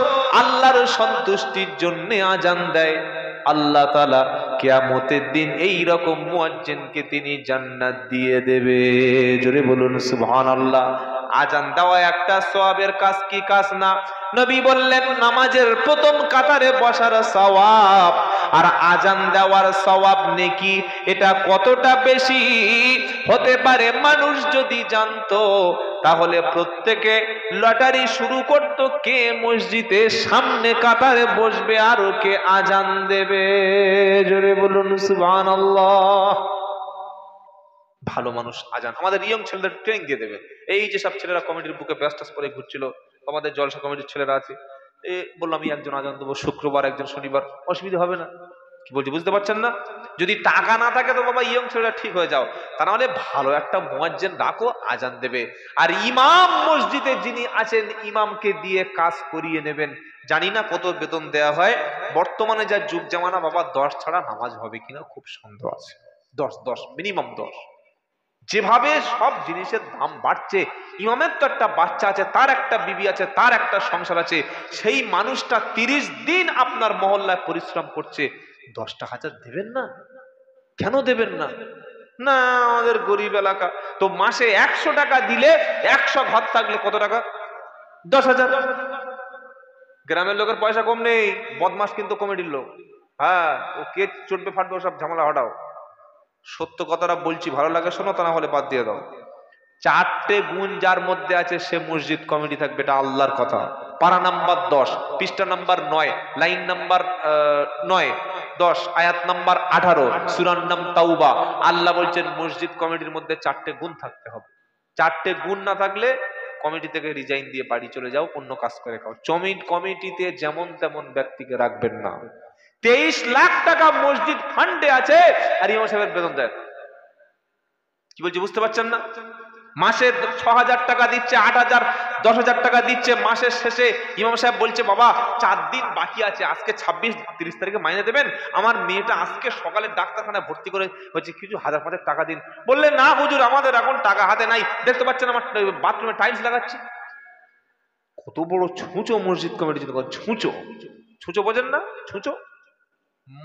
আল্লাহর সন্তুষ্টির জন্য আজান দেয়, আল্লাহ তাআলা কিয়ামতের দিন এই রকম মুয়াজ্জিনকে তিনি জান্নাত দিয়ে দেবে। জোরে বলুন সুবহানাল্লাহ। আজান দেওয়া একটা সওয়াবের কাজ, কি কাজ না? নবী বললেন নামাজের প্রথম কাতারে বসার সওয়াব আর আজান দেওয়ার সওয়াব নেকি, এটা কতটা বেশি হতে পারে মানুষ যদি জানতো, তাহলে প্রত্যেকে লটারি শুরু করত, কে মসজিদে সামনে কাতারে বসবে আর কে আজান দেবে। জোরে বলুন সুবহানাল্লাহ। ভালো মানুষ আজান, আমাদের ইয়ং ছেলেদের ট্রেনিং দিয়ে দেবে। এই যে সব ছেলেরা কমিটির বুকে ব্যস্ত করে ঘুরছিল, আমাদের জলসা কমিটির ছেলেরা আছে, বললাম আমি একজন আজান দেবো শুক্রবার, একজন শনিবার, অসুবিধা হবে না। কি বলছি বুঝতে পারছেন না? যদি টাকা না থাকে তো বাবা ইয়ং ছেলেরা ঠিক হয়ে যাও, তা নাহলে ভালো একটা মুয়াজ্জিন রাখো, আজান দেবে। আর ইমাম মসজিদে যিনি আছেন, ইমামকে দিয়ে কাজ করিয়ে নেবেন। জানি না কত বেতন দেয়া হয়, বর্তমানে যা যুগ জামানা বাবা, 10 ছাড়া নামাজ হবে কিনা খুব সন্দেহ আছে। 10 মিনিমাম 10। যেভাবে সব জিনিসের দাম বাড়ছে, ইমামের তো একটা বাচ্চা আছে, তার একটা বিবি আছে, তার একটা সংসার আছে, সেই মানুষটা 30 দিন আপনার মহল্লায় পরিশ্রম করছে, 10 টাকা দেবেন না? কেন দেবেন না? না আমাদের গরিব এলাকা, তো মাসে 100 টাকা দিলে 100 ঘর থাকলে কত টাকা? 10,000। গ্রামের লোকের পয়সা কম নেই, বদমাস কিন্তু কমিটির লোক। হ্যাঁ, ও কে চটবে ফাটবে সব ঝামেলা হটাও। সত্য কথাটা বলছি, ভালো লাগে শোনো, তা না হলে বাদ দিয়ে দাও। 4টে গুণ যার মধ্যে আছে সে মসজিদ কমিটি থাকবে, এটা আল্লাহর কথা। পারা নাম্বার 10, পৃষ্ঠা নাম্বার 9, লাইন নাম্বার 9, 10, আয়াত নাম্বার 18, সূরার নাম তাওবা। আল্লাহ বলছেন মসজিদ কমিটির মধ্যে 4টে গুণ থাকতে হবে। 4টে গুণ না থাকলে কমিটি থেকে রিজাইন দিয়ে বাড়ি চলে যাও, অন্য কাজ করে খাও। কমিটিতে যেমন তেমন ব্যক্তিকে রাখবেন না। 23 লাখ টাকা মসজিদ ফান্ডে আছে, আর ইমাম সাহেবের বেতন দেয়। কি বলছি বুঝতে পারছেন না? মাসে 6,000 টাকা দিচ্ছে, 8,000 10,000 টাকা দিচ্ছে মাসের শেষে। ইমাম সাহেব বলছে, বাবা 4 দিন বাকি আছে, আজকে 26-30 তারিখে মাইনে দেবেন, আমার মেয়েটা আজকে সকালে ডাক্তারখানায় ভর্তি করে হচ্ছে, কিছু 1,000-5,000 টাকা দিন। বললে, না হুজুর, আমাদের এখন টাকা হাতে নাই, দেখতে পাচ্ছেন আমার বাথরুমে টাইলস লাগাচ্ছি। কত বড় ছুঁচো মসজিদ কমিটি, ছুঁচো, ছুঁচো বোঝেন না? ছুঁচো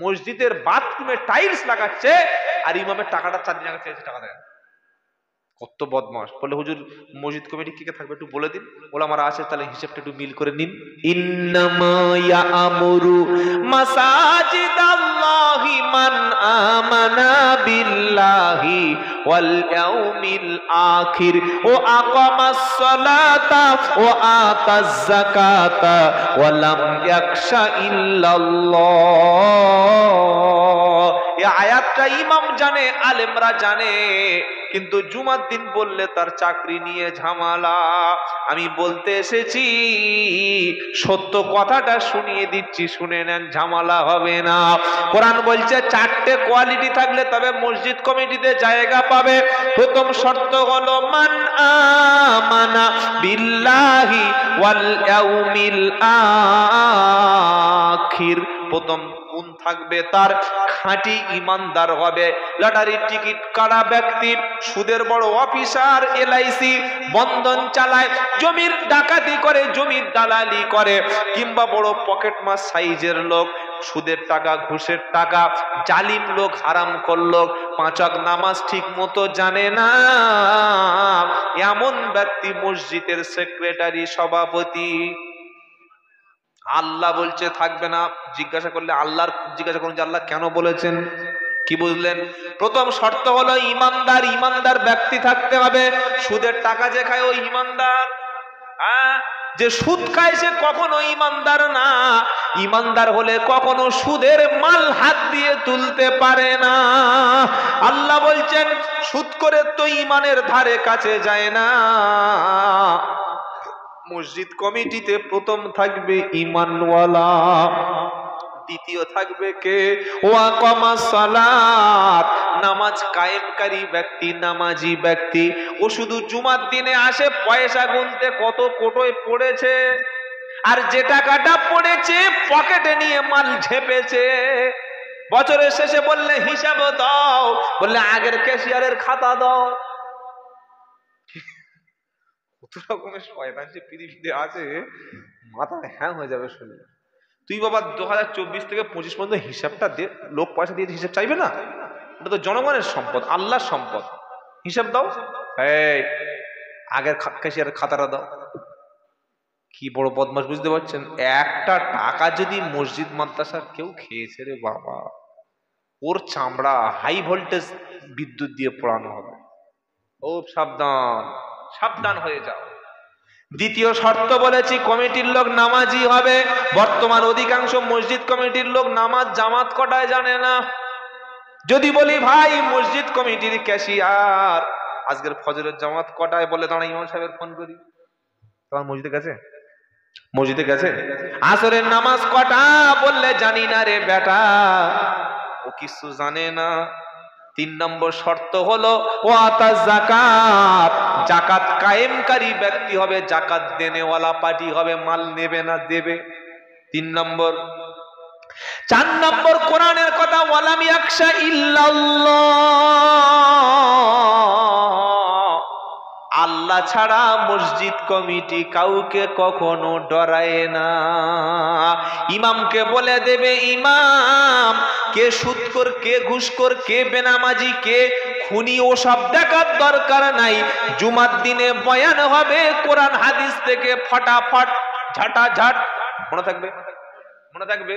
মসজিদের বাথরুমে টাইলস লাগাচ্ছে, আর ইমামের টাকাটা 4 দিন আগে চেয়েছে, টাকা দেয়। কত বদমাস। বলে, হুজুর মসজিদ কমিটি কে কে থাকবে একটু বলে দিন। ওলামারা আছে, তাহলে হিসাবটা একটু মিল করে নিন। ইন্নামা ইয়ামুরু মাসাজিদাল্লাহি মান আমানা বিল্লাহি ওয়াল ইয়াউমিল আখির ওয়া আকামাস সালাতা ওয়া আতাজ যাকাতা ওয়া লাম ইয়াখশা ইল্লাল্লাহ। এই আয়াতটা ইমাম জানে, আলেমরা জানে, কিন্তু জুমার দিন বললে তার চাকরি নিয়ে ঝামেলা। আমি বলতে এসেছি, সত্য কথাটা শুনিয়ে দিচ্ছি, শুনে নেন, ঝামেলা হবে না। কোরআন বলছে 4টে কোয়ালিটি থাকলে তবে মসজিদ কমিটিতে জায়গা পাবে। প্রথম শর্ত হলো মান আমানা বিল্লাহি ওয়াল ইয়াউমিল আখির। প্রথম গুণ থাকবে তার, খাঁটি ইমানদার হবে। লটারির টিকিট কাটা ব্যক্তি, সুদের বড় অফিসার, LIC, বন্ধন চালায়, জমির ডাকাতি করে, জমির দালালি করে, কিংবা বড় পকেট মার সাইজের লোক, সুদের টাকা, ঘুষের টাকা, জালিম লোক, হারামখোর লোক, 5 ওয়াক্ত নামাজ ঠিক মতো জানে না, এমন ব্যক্তি মসজিদের সেক্রেটারি, সভাপতি। আল্লাহ বলছে থাকবে না। জিজ্ঞাসা করলে আল্লাহর জিজ্ঞাসা করুন যে আল্লাহ কেন বলেছেন, কি বুঝলেন? প্রথম শর্ত হলো ইমানদার। ইমানদার ব্যক্তি থাকতে হবে। সুদের টাকা যে খায় ওই ইমানদার, যে সুদ খায় সে কখনো ইমানদার না। ইমানদার হলে কখনো সুদের মাল হাত দিয়ে তুলতে পারে না। আল্লাহ বলছেন সুদ করে তো ইমানের ধারে কাছে যায় না। মসজিদ কমিটিতে প্রথম থাকবে ঈমানওয়ালা, দ্বিতীয় থাকবে কে? ওয়াকামাস সালাত, নামাজ কায়েমকারী ব্যক্তি, নামাজি ব্যক্তি। ও শুধু জুমার দিনে আসে পয়সা গুনতে কত কোটোয় পড়েছে, আর যে টাকাটা পড়েছে পকেটে নিয়ে মাল ঝেপেছে। বছরের শেষে বললে হিসাব দাও, বললে আগের ক্যাশিয়ারের খাতা দাও। কত রকমের শয়তান যে পৃথিবীতে আছে, মাথা হ্যাং হয়ে যাবে শুনলে। তুই বাবা 2024 থেকে 25 পর্যন্ত হিসাবটা দে। লোক পয়সা দিয়ে হিসাব চাইবে না? ওটা তো জনগণের সম্পদ, আল্লাহর সম্পদ। হিসাব দাও, এই আগের ক্যাশিয়ারের খাতাটা দাও। কি বড় বদমাশ বুঝতে পারছেন? একটা টাকা যদি মসজিদ মাদ্রাসার কেউ খেয়েছে রে বাবা, ওর চামড়া হাই ভোল্টেজ বিদ্যুৎ দিয়ে পোড়ানো হবে। ও সাবধান, সাবধান হয়ে যাও। দ্বিতীয় শর্ত বলেছি, কমিটির লোক নামাজি হবে। বর্তমান অধিকাংশ মসজিদ কমিটির লোক নামাজ জামাত কটায় জানে না। যদি বলি ভাই মসজিদ কমিটির ক্যাশিয়ার আজকের ফজরের জামাত কটায়, বলে দাঁড়া ইমাম সাহেবের ফোন করি। তোমার মসজিদে গেছে? মসজিদে গেছে? আসরের নামাজ কটা, বললে জানি না রে বেটা, ও কিছু জানে না। 3 নম্বর শর্ত হলো ওয়াতাজ যাকাত, যাকাত কায়েমকারী ব্যক্তি হবে, যাকাত দেনেওয়ালা পার্টি হবে, মাল নেবে না দেবে। 3 নম্বর। 4 নম্বর কোরআনের কথা, ওয়ালাম ইয়াখশা ইল্লাল্লাহ, আল্লাহ ছাড়া মসজিদ কমিটি কাউকে কখনো ডরায় না। ইমামকে বলে দেবে, ইমাম কে সুদখোর, কে ঘুষখোর, কে বেনামাজি, কে খুনি, ও সব দেখার দরকার নাই। জুমার দিনে বয়ান হবে কোরআন হাদিস থেকে ফটাফট, ঝাঁটাঝাট। মনে থাকবে, মনে থাকবে।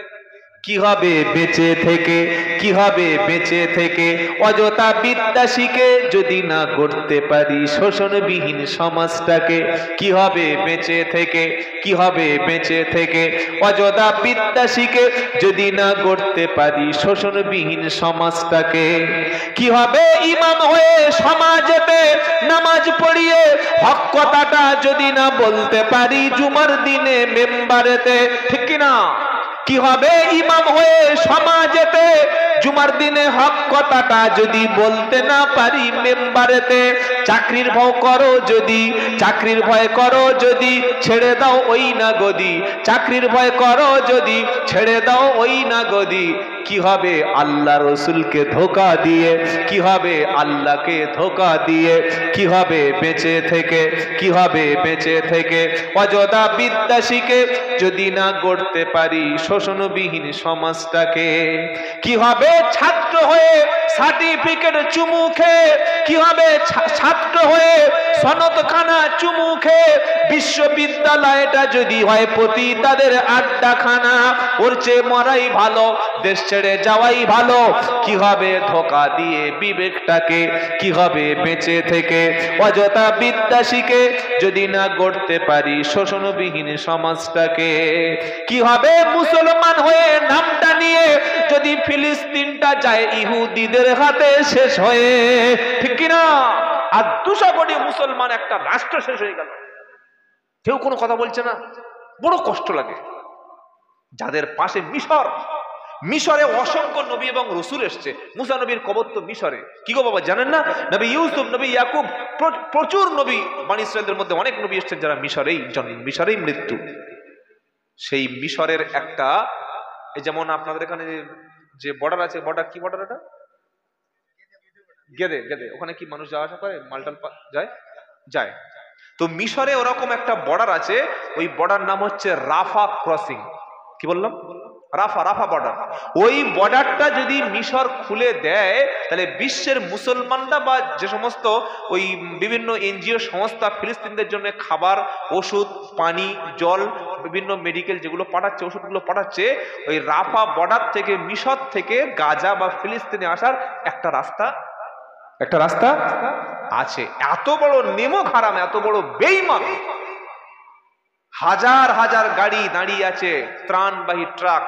কি হবে বেঁচে থেকে, কি হবে বেঁচে থেকে, অযথা বিদ্যা শিখে যদি না গড়তে পারি শোষণবিহীন সমাজটাকে। কি হবে বেঁচে থেকে, কি হবে বেঁচে থেকে, অযথা বিদ্যা শিখে যদি না গড়তে পারি শোষণবিহীন সমাজটাকে। কি হবে ইমাম হয়ে সমাজেতে নামাজ পড়িয়ে হক কথাটা যদি না বলতে পারি জুমার দিনে মেম্বারেতে, ঠিক কিনা? কি হবে ইমাম হয়ে সমাজেতে জুমার দিনে হক কথাটা যদি বলতে না পারি মেম্বারেতে। চাকরির ভয় করো যদি, চাকরির ভয় করো যদি, ছেড়ে দাও ওই না গদি, চাকরির ভয় করো যদি, ছেড়ে দাও ওই না গদি। কি হবে আল্লাহ রসুলকে ধোকা দিয়ে, কি হবে আল্লাহকে ধোকা দিয়ে, কি হবে বেঁচে থেকে, কি হবে বেঁচে থেকে। অযথা বিদ্যা শিখে যদি না গড়তে পারি শোষণবিহীন সমাজটাকে, কি হবে ছাত্র হয়ে সার্টিফিকেট চুমু খেয়ে, কি হবে ছাত্র হয়ে সনদখানা চুমু খেয়ে। বিশ্ববিদ্যালয়টা যদি হয় প্রতি তাদের আড্ডাখানা, ওর চেয়ে মরাই ভালো, দেশ ছেড়ে যাওয়াই ভালো। কি হবে ধোকা দিয়ে বিবেকটাকে, কি হবে বেঁচে থেকে। অযথা বিদ্যা শিখে যদি না গড়তে পারি শোষণবিহীন সমাজটাকে, কি হবে মুসলমান হয়ে নামটা নিয়ে যদি ফিলিস্তিনটা যায় ইহুদিদের হাতে শেষ হয়ে। ঠিক কিনা? আর 200 কোটি মুসলমান একটা রাষ্ট্র শেষ হয়ে গেল, কেউ কোনো কথা বলছে না। বড় কষ্ট লাগে। যাদের পাশে মিশর, মিশরে অসংখ্য নবী এবং রসুল এসছে। মুসা নবীর কবর তো মিশরে। কি গো বাবা জানেন না? নবী ইউসুফ, নবী ইয়াকুব, প্রচুর নবী, বনী ইসরাইলের মধ্যে অনেক নবী এসছেন যারা মিশরেই জন্ম, মিশরেই মৃত্যু। সেই মিশরের একটা, এই যেমন আপনাদের এখানে যে বর্ডার আছে, বর্ডার কি বর্ডার এটা? গেদে, গেদে। ওখানে কি মানুষ যাওয়া আসা করে? মালটাল যায়, যায়। তো মিশরে ওরকম একটা বর্ডার আছে, ওই বর্ডার নাম হচ্ছে রাফা ক্রসিং। কি বললাম? রাফা, রাফা বর্ডার। ওই বর্ডারটা যদি মিশর খুলে দেয়, তাহলে বিশ্বের মুসলমানরা বা যে সমস্ত ওই বিভিন্ন এনজিও সংস্থা ফিলিস্তিনদের জন্য খাবার, ওষুধ, পানি, জল, বিভিন্ন মেডিকেল যেগুলো পাঠাচ্ছে, ওষুধগুলো পাঠাচ্ছে, ওই রাফা বর্ডার থেকে, মিশর থেকে গাজা বা ফিলিস্তিনে আসার একটা রাস্তা, একটা রাস্তা আছে। এত বড় নেমক হারাম, এত বড় বেঈমান, হাজার হাজার গাড়ি দাঁড়িয়ে আছে, ত্রাণবাহী ট্রাক,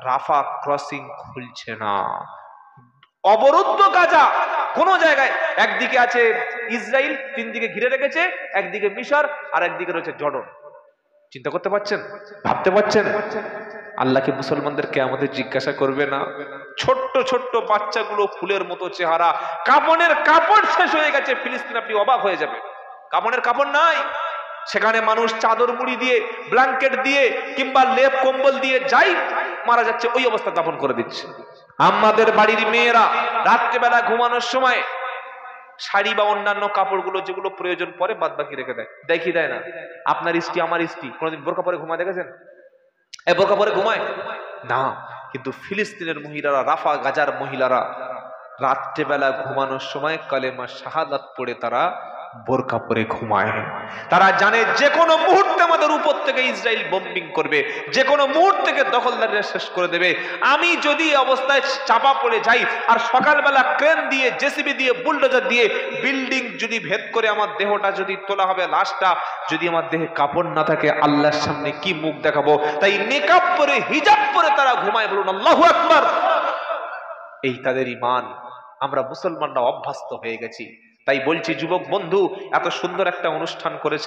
রাফা ক্রসিং খুলছে না। অবরুদ্ধ গাজা, কোন জায়গায়। একদিকে আছে ইসরায়েল, 3 দিকে ঘিরে রেখেছে, একদিকে মিশর আর একদিকে রয়েছে জর্ডন। চিন্তা করতে পারছেন? ভাবতে পারছেন? আল্লাহকে মুসলমানদেরকে আমাদের জিজ্ঞাসা করবে না? ছোট্ট ছোট্ট বাচ্চাগুলো, ফুলের মতো চেহারা, কাপড়ের কাপড় শেষ হয়ে গেছে ফিলিস্তিন, আপনি অবাক হয়ে যাবে। কাপড়ের কাপড় নাই সেখানে, মানুষ চাদর মুড়ি দিয়ে, ব্ল্যাঙ্কেট দিয়ে কিংবা লেপ কম্বল দিয়ে যাই মারা যাচ্ছে, ওই অবস্থা দাফন করে দিচ্ছে। আমাদের বাড়ির মেয়েরা রাত্রেবেলা ঘুমানোর সময় শাড়ি বা অন্যান্য কাপড়গুলো যেগুলো প্রয়োজন পরে বাদ বাকি রেখে দেয়। দেখি দেয় না? আপনার স্ত্রী, আমার স্ত্রী কোনোদিন বোরকা পরে ঘুমায় দেখেছেন? বোরকা পরে ঘুমায় না। কিন্তু ফিলিস্তিনের মহিলারা, রাফা গাজার মহিলারা রাত্রেবেলা ঘুমানোর সময় কালেমা শাহাদাত পড়ে তারা বোরকা পরে ঘুমায়। তারা জানে যে কোনো মুহূর্তে আমাদের উপর থেকে ইসরায়েল বোম্বিং করবে, যে কোনো মুহূর্ত থেকে দখলদারিরা শেষ করে দেবে। আমি যদি অবস্থায় চাপা পড়ে যাই আর সকালবেলা ক্রেন দিয়ে, জেসিবি দিয়ে, বুলডোজার দিয়ে বিল্ডিং যদি ভেদ করে আমার দেহটা যদি তোলা হবে, লাশটা যদি আমার দেহে কাপড় না থাকে, আল্লাহর সামনে কি মুখ দেখাবো? তাই নিকাব পরে, হিজাব পরে তারা ঘুমায়। বলুন আল্লাহু আকবার। এই তাদের ঈমান। আমরা মুসলমানরা অভ্যস্ত হয়ে গেছি। তাই বলছি যুবক বন্ধু, এত সুন্দর একটা অনুষ্ঠান করেছে।